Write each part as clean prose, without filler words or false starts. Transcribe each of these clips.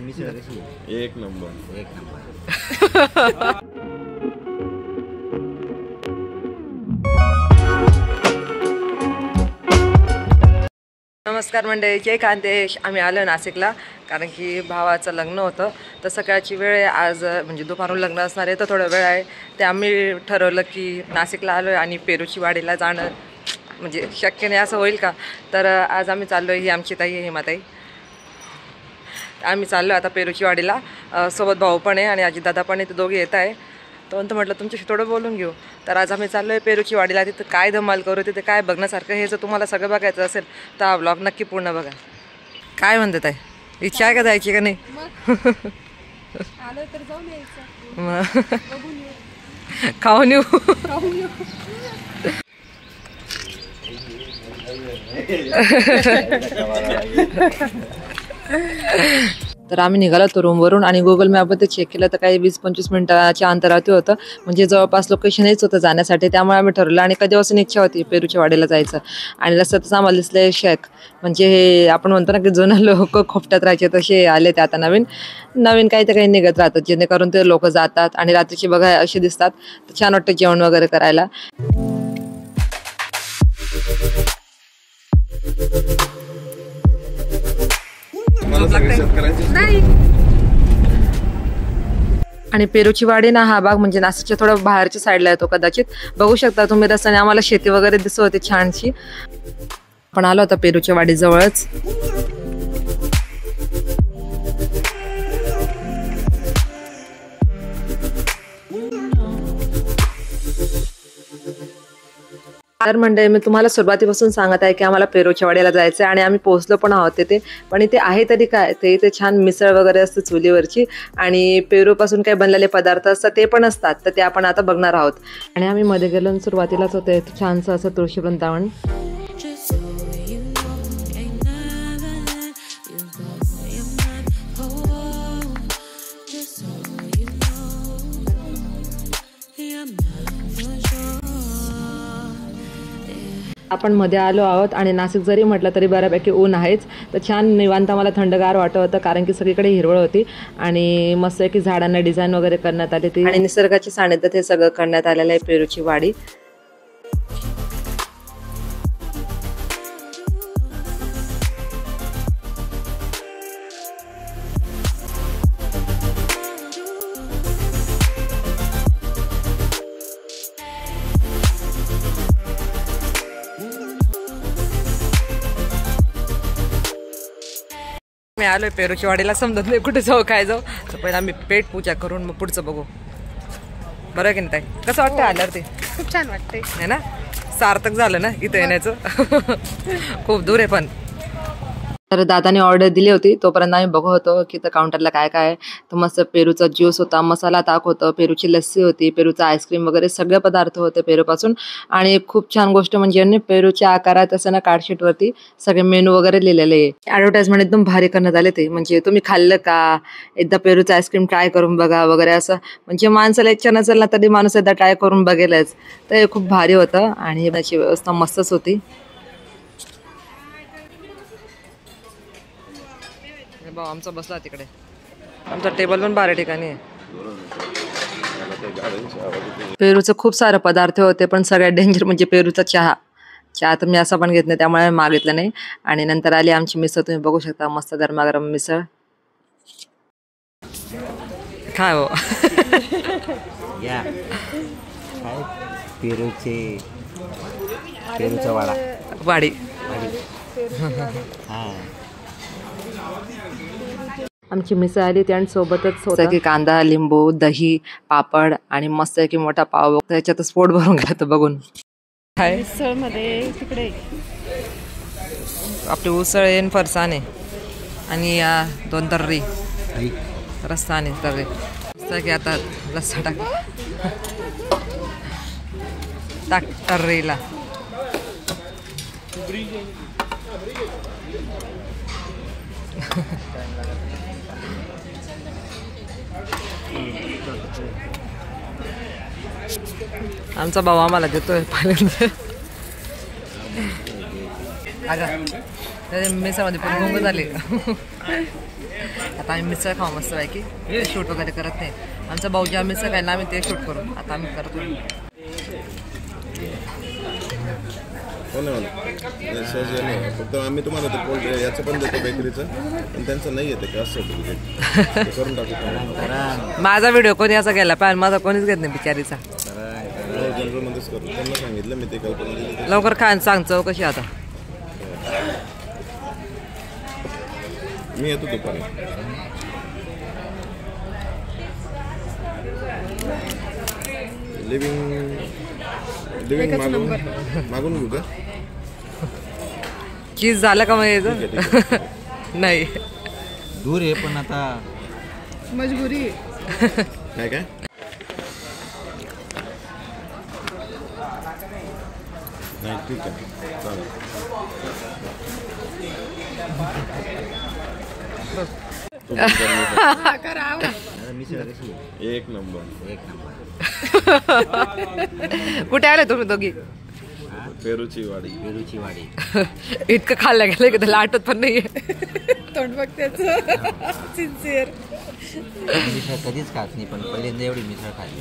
मिसळ कशी आहे? एक नंबर एक नंबर. नमस्कार मंडळी, जय खानदेश. आम्ही आलो नाशिकला कारण की भावाचं लग्न होतं. तर सकाळची वेळ आहे आज, म्हणजे दुपारून लग्न असणार आहे तर थोडा वेळ आहे. ते आम्ही ठरवलं की नाशिकला आलो आहे आणि पेरूची वाडीला जाणं म्हणजे शक्य नाही असं होईल का. तर आज आम्ही चाललो आहे. ही आमची ताई आहे हेमाताई. आम्ही चाललो आता पेरूची वाडीला. सोबत भाऊ पण आहे आणि अजितदादा पण आहे. ते दोघे येत आहे. तर म्हटलं तुमच्याशी थोडं बोलून घेऊ. तर आज आम्ही चाललो आहे पेरूची वाडीला. तिथं काय धमाल करू, तिथे काय बघण्यासारखं, हे जर तुम्हाला सगळं बघायचं असेल तर हा व्लॉग नक्की पूर्ण बघा. काय म्हणतात आहे, इच्छा आहे का जायची का नाही? खाऊन येऊ. तर आम्ही निघालो होतो रूमवरून आणि गुगल मॅपमध्ये चेक केलं तर काही 20-25 मिनिटाच्या अंतरावरती होतं. म्हणजे जवळपास लोकेशन हेच होतं जाण्यासाठी. त्यामुळे आम्ही ठरवलं आणि कधीपासून इच्छा होती पेरूच्या वाडीला जायचं. आणि रस्त्यातच आम्हाला दिसले शेख, म्हणजे हे आपण म्हणतो ना की जुने लोक खोपट्यात राहायचे तसे आले ते आता नवीन काही तर काही निघत राहतात जेणेकरून ते लोक जातात आणि रात्रीची बघा असे दिसतात. तर छान वाटतं जेवण वगैरे करायला. आणि पेरूची वाडी ना हा भाग म्हणजे नाशिकच्या थोडा बाहेरच्या साईडला येतो कदाचित. बघू शकता तुम्ही रस्त्याने आम्हाला शेती वगैरे दिसत होती छानशी. पण आलो होता पेरूच्या वाडी जवळच. तर मंडळी, मी तुम्हाला सुरुवातीपासून सांगत आहे की आम्हाला पेरूच्या वाडीला जायचं आहे आणि आम्ही पोहोचलो पण आहोत तिथे. पण इथे आहे तरी काय, ते इथे छान मिसळ वगैरे असते चुलीवरची आणि पेरूपासून काही बनलेले पदार्थ असतात ते पण असतात. तर ते आपण आता बघणार आहोत. आणि आम्ही मध्ये गेलो आणि सुरुवातीलाच होते छानसं असं तुळशी वृंदावन. आपण मध्ये आलो आहोत आणि नाशिक जरी म्हटलं तरी बऱ्यापैकी ऊन आहेच. तर छान निवांत मला थंडगार वाटत होतं कारण की सगळीकडे हिरवळ होती आणि मस्त की झाडांना डिझाईन वगैरे करण्यात आली ती आणि निसर्गाची सानिध्यात हे सगळं करण्यात आलेलं आहे पेरूची वाडी. मी आलोय पेरूची वाडीला, समजत नाही कुठे जाऊ काय जाऊ. तर पहिला आम्ही पेट पूजा करून मग पुढचं बघू. बरं की नाही ताई? कसं वाटतं आल्यावर? ते खूप छान वाटते है ना. सार्थक झालं ना इथं येण्याचं. खूप दूर आहे पण. तर दादाने ऑर्डर दिली होती तोपर्यंत आम्ही बघत होतो की तर काउंटरला काय काय आहे. तर मस्त पेरूचा ज्यूस होता, मसाला ताक होतं, पेरूची लस्सी होती, पेरूचा आईस्क्रीम वगैरे सगळे पदार्थ होते पेरूपासून. आणि खूप छान गोष्ट म्हणजे पेरूच्या आकारात असं ना कार्डशीटवरती सगळे मेनू वगैरे लिहिलेले आहे. ॲडव्हर्टाइजमेंट एकदम भारी करण्यात आले ते. म्हणजे तुम्ही खाल्लं का, एकदा पेरूचं आईस्क्रीम ट्राय करून बघा वगैरे असं. म्हणजे माणसाला इच्छा नसेल ना तरी माणूस एकदा ट्राय करून बघेलच. तर हे खूप भारी होतं आणि त्याची व्यवस्था मस्तच होती. भाऊ आमचा बसला तिकडे. आमचा टेबल पण भारी ठिकाणी आहे. पेरूचं खूप सारे पदार्थ होते पण सगळ्यात डेंजर म्हणजे पेरूचा चहा तर मी असा पण घेत नाही त्यामुळे मागितलं नाही. आणि नंतर आली आमची मिसळ, तुम्ही बघू शकता मस्त गरमागरम मिसळ. काय हो या पेरूचा वाडी. आमची मिसळ आली ती आणि सोबतच होतं की कांदा, लिंबू, दही, पापड आणि मस्त की मोठा पाव. त्याच्यातच पोट भरून गेलं तर बघून. काय मिसळ मध्ये तिकडे आपली उसळ येईन फरसाणे आणि 2 तर्री रस्साने तर्री की आता रस्सा टाक तर्रीला. आमचा भाऊ आम्हाला देतोय पहिल्यांदा. अगं मिसळमध्ये पण गुंग झाली. आता आम्ही मिसळ खाऊ मस्त पैकी, शूट वगैरे करत नाही. आमचा भाऊ जेव्हा मिसळ खायला आम्ही ते शूट करू. आता आम्ही करतो. हो ना सहज नाही फक्त आम्ही तुम्हाला ते पोल्ट याचं पण देतो बेकरीचं पण त्यांचं नाही येते का असं होतं करून टाकू. माझा व्हिडिओ कोणी असा केला पण माझा कोणीच घेत नाही बिचारीचा. जनरलमध्येच करतो त्यांना सांगितलं मी ते कल्पना दिली. लवकर खान सांग चौकशी आता. मी येतो दुपारी. लिव्हिंग मागून घेऊ का? चीज झालं का मग यायचं? नाही दूर आहे पण आता मजबुरी. काय काय नाही ठीक आहे चालेल. मिसळ कशी आहे? एक नंबर. एक नंबर. कुठे आले तुम्ही दोघी? पेरूची वाडी. पेरूची वाडी. इतकं खाल्लं गेलं की त्याला आठवत पण नाहीये. तोंड बघ त्याचं सिन्सिअर. मिसळ कधीच खात नाही पण पहिल्यांदा एवढी मिसळ खाल्ली.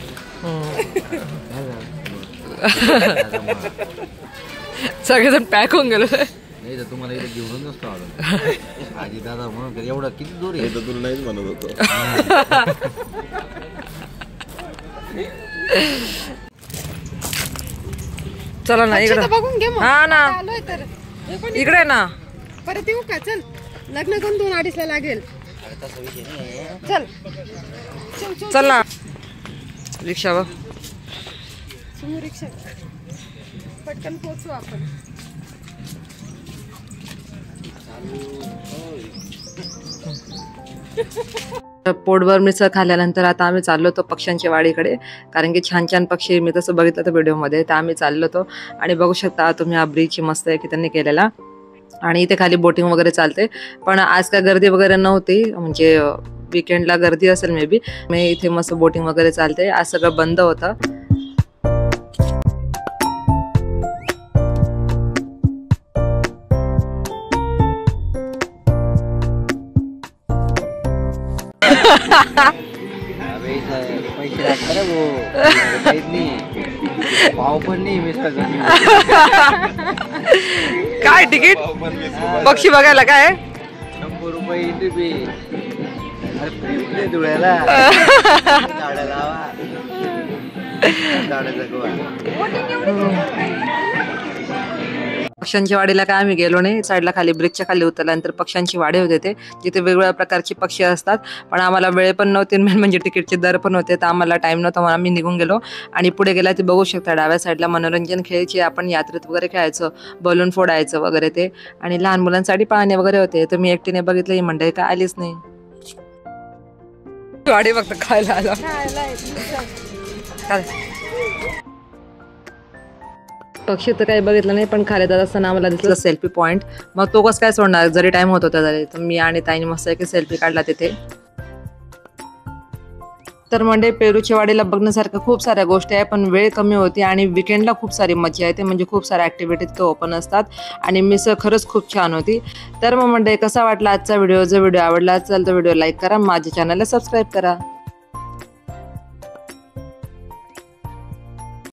सगळेजण पॅक होऊन गेलो. नाही तर तुम्हाला इथे घेऊन नसतो आलो. आजी दादा म्हणून एवढं किती दूर आहे. तर तुला नाहीच म्हणत होतो. चला ना इकडे. बघून घे मग. हा ना आलोय तर इकडे ना. परत येऊ का? चल लग्न करून 2-2.5 ला लागेल. चल चल ना रिक्षावर. समोर रिक्षा पटकन पोहोचू आपण. पोटभर मिसळ खाल्ल्यानंतर आता आम्ही चाललो होतो पक्ष्यांच्या वाडीकडे. कारण की छान छान पक्षी मी तसं बघितलं तर व्हिडिओमध्ये. तर आम्ही चाललो होतो आणि बघू शकता तुम्ही हा ब्रिज मस्त आहे की त्यांनी केलेला. आणि इथे खाली बोटिंग वगैरे चालते. पण आज काय गर्दी वगैरे नव्हती, म्हणजे विकेंडला गर्दी असेल मे बी. मी इथे मस्त बोटिंग वगैरे चालते. आज सगळं बंद होतं. पैसे लागतात रे भाऊ. काहीच नाही. भाव पण नाही मिसळ. काय तिकीट पक्षी बघायला काय? 100 रुपये इथे बी. अरे फ्री धुळ्याला झाडं लावा. झाडं जगवा. पक्ष्यांच्या वाडीला काय आम्ही गेलो नाही. साईडला खाली ब्रिजच्या खाली उतरल्यानंतर पक्ष्यांची वाडी होते ते, जिथे वेगवेगळ्या प्रकारचे पक्षी असतात. पण आम्हाला वेळ पण नव्हते, म्हणजे तिकीटचे दर पण होते, तर आम्हाला टाईम नव्हता म्हणून आम्ही निघून गेलो. आणि पुढे गेला ते बघू शकता डाव्या साईडला मनोरंजन खेळायचे. आपण यात्रेत वगैरे खेळायचो, बलून फोडायचं वगैरे ते. आणि लहान मुलांसाठी पाळणे वगैरे होते. तर मी एकटीने बघितलं, ही मंडळी काय आलीच नाही. वाडी फक्त खायला आलो. पक्षी तर काही बघितलं नाही, पण खाली जात असताना आम्हाला दिसलं सेल्फी पॉईंट. मग तो कसं काय सोडणार, जरी टाइम होत होता तरी. तर मी आणि ताईने मस्त एक सेल्फी काढला तिथे. तर म्हणजे पेरूच्या वाडीला बघण्यासारखं खूप साऱ्या गोष्टी आहे, पण वेळ कमी होती आणि विकेंडला खूप सारी मजा येते. म्हणजे खूप साऱ्या ॲक्टिव्हिटीज तो ओपन असतात. आणि मिसळ खरंच खूप छान होती. तर मग म्हणजे कसा वाटला आजचा व्हिडिओ? जर व्हिडिओ आवडला असेल तर व्हिडिओ लाईक करा, माझ्या चॅनलला सबस्क्राईब करा.